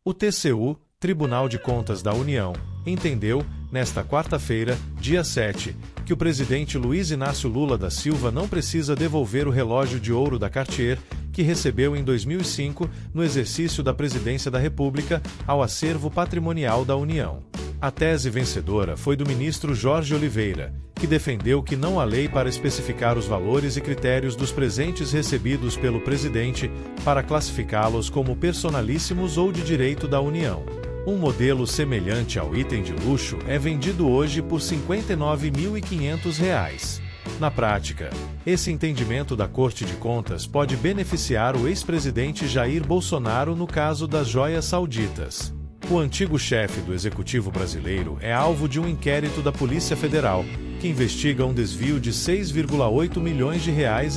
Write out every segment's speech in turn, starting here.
O TCU, Tribunal de Contas da União, entendeu, nesta quarta-feira, dia 7, que o presidente Luiz Inácio Lula da Silva não precisa devolver o relógio de ouro da Cartier, que recebeu em 2005, no exercício da presidência da República, ao acervo patrimonial da União. A tese vencedora foi do ministro Jorge Oliveira, que defendeu que não há lei para especificar os valores e critérios dos presentes recebidos pelo presidente, para classificá-los como personalíssimos ou de direito da União. Um modelo semelhante ao item de luxo é vendido hoje por R$ 59.500. Na prática, esse entendimento da Corte de Contas pode beneficiar o ex-presidente Jair Bolsonaro no caso das joias sauditas. O antigo chefe do Executivo brasileiro é alvo de um inquérito da Polícia Federal, que investiga um desvio de R$ 6,8 milhões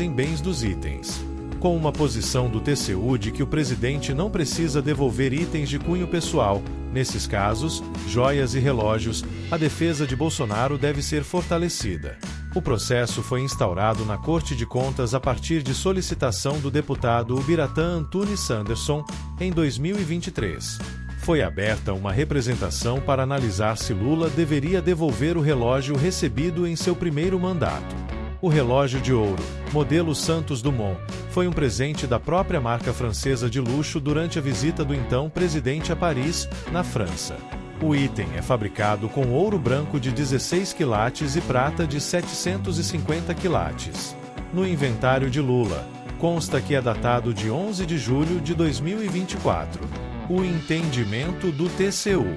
em bens dos itens. Com uma posição do TCU de que o presidente não precisa devolver itens de cunho pessoal, nesses casos, joias e relógios, a defesa de Bolsonaro deve ser fortalecida. O processo foi instaurado na Corte de Contas a partir de solicitação do deputado Ubiratã Antunes Sanderson, em 2023. Foi aberta uma representação para analisar se Lula deveria devolver o relógio recebido em seu primeiro mandato. O relógio de ouro, modelo Santos Dumont, foi um presente da própria marca francesa de luxo durante a visita do então presidente a Paris, na França. O item é fabricado com ouro branco de 16 quilates e prata de 750 quilates. No inventário de Lula, consta que é datado de 11 de julho de 2024. O entendimento do TCU.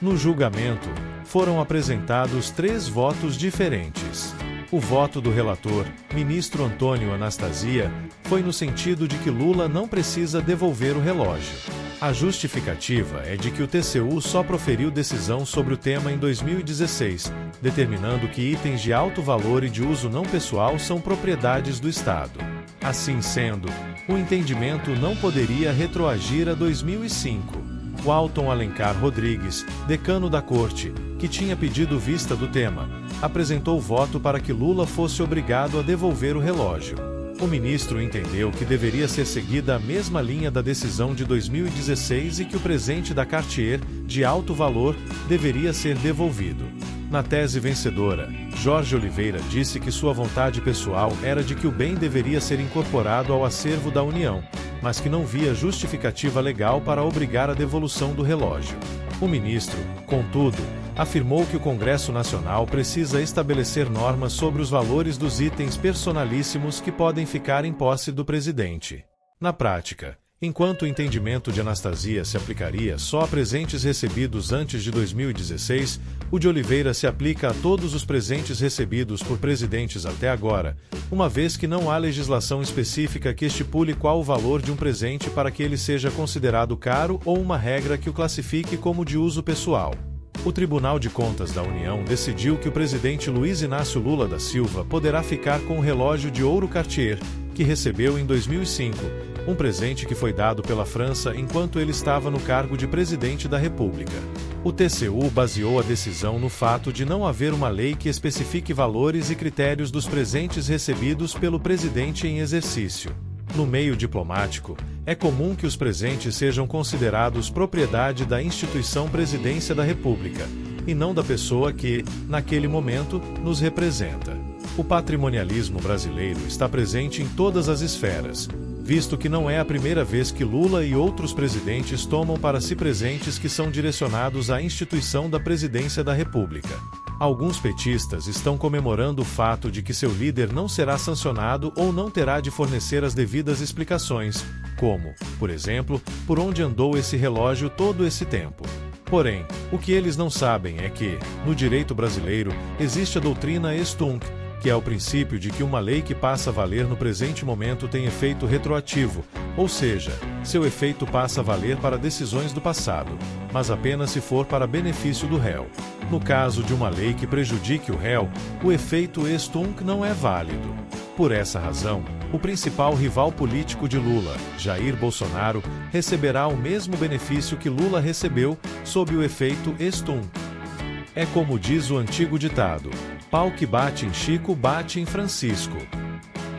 No julgamento, foram apresentados 3 votos diferentes. O voto do relator, ministro Antônio Anastasia, foi no sentido de que Lula não precisa devolver o relógio. A justificativa é de que o TCU só proferiu decisão sobre o tema em 2016, determinando que itens de alto valor e de uso não pessoal são propriedades do Estado. Assim sendo, o entendimento não poderia retroagir a 2005. Walton Alencar Rodrigues, decano da Corte, que tinha pedido vista do tema, apresentou voto para que Lula fosse obrigado a devolver o relógio. O ministro entendeu que deveria ser seguida a mesma linha da decisão de 2016 e que o presente da Cartier, de alto valor, deveria ser devolvido. Na tese vencedora, Jorge Oliveira disse que sua vontade pessoal era de que o bem deveria ser incorporado ao acervo da União, mas que não via justificativa legal para obrigar a devolução do relógio. O ministro, contudo, afirmou que o Congresso Nacional precisa estabelecer normas sobre os valores dos itens personalíssimos que podem ficar em posse do presidente. Na prática, enquanto o entendimento de Anastasia se aplicaria só a presentes recebidos antes de 2016, o de Oliveira se aplica a todos os presentes recebidos por presidentes até agora, uma vez que não há legislação específica que estipule qual o valor de um presente para que ele seja considerado caro ou uma regra que o classifique como de uso pessoal. O Tribunal de Contas da União decidiu que o presidente Luiz Inácio Lula da Silva poderá ficar com o relógio de ouro Cartier, que recebeu em 2005, um presente que foi dado pela França enquanto ele estava no cargo de presidente da República. O TCU baseou a decisão no fato de não haver uma lei que especifique valores e critérios dos presentes recebidos pelo presidente em exercício. No meio diplomático, é comum que os presentes sejam considerados propriedade da instituição Presidência da República, e não da pessoa que, naquele momento, nos representa. O patrimonialismo brasileiro está presente em todas as esferas, visto que não é a primeira vez que Lula e outros presidentes tomam para si presentes que são direcionados à instituição da Presidência da República. Alguns petistas estão comemorando o fato de que seu líder não será sancionado ou não terá de fornecer as devidas explicações, como, por exemplo, por onde andou esse relógio todo esse tempo. Porém, o que eles não sabem é que, no direito brasileiro, existe a doutrina Estunc, que é o princípio de que uma lei que passa a valer no presente momento tem efeito retroativo, ou seja, seu efeito passa a valer para decisões do passado, mas apenas se for para benefício do réu. No caso de uma lei que prejudique o réu, o efeito Estunc não é válido. Por essa razão, o principal rival político de Lula, Jair Bolsonaro, receberá o mesmo benefício que Lula recebeu, sob o efeito Estunc. É como diz o antigo ditado: pau que bate em Chico bate em Francisco.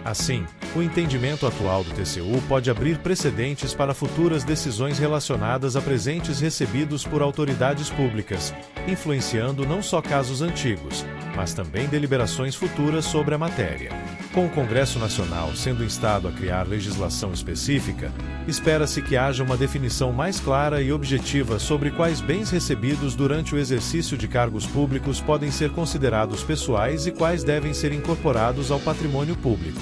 Assim, O entendimento atual do TCU pode abrir precedentes para futuras decisões relacionadas a presentes recebidos por autoridades públicas, influenciando não só casos antigos, mas também deliberações futuras sobre a matéria. Com o Congresso Nacional sendo instado a criar legislação específica, espera-se que haja uma definição mais clara e objetiva sobre quais bens recebidos durante o exercício de cargos públicos podem ser considerados pessoais e quais devem ser incorporados ao patrimônio público.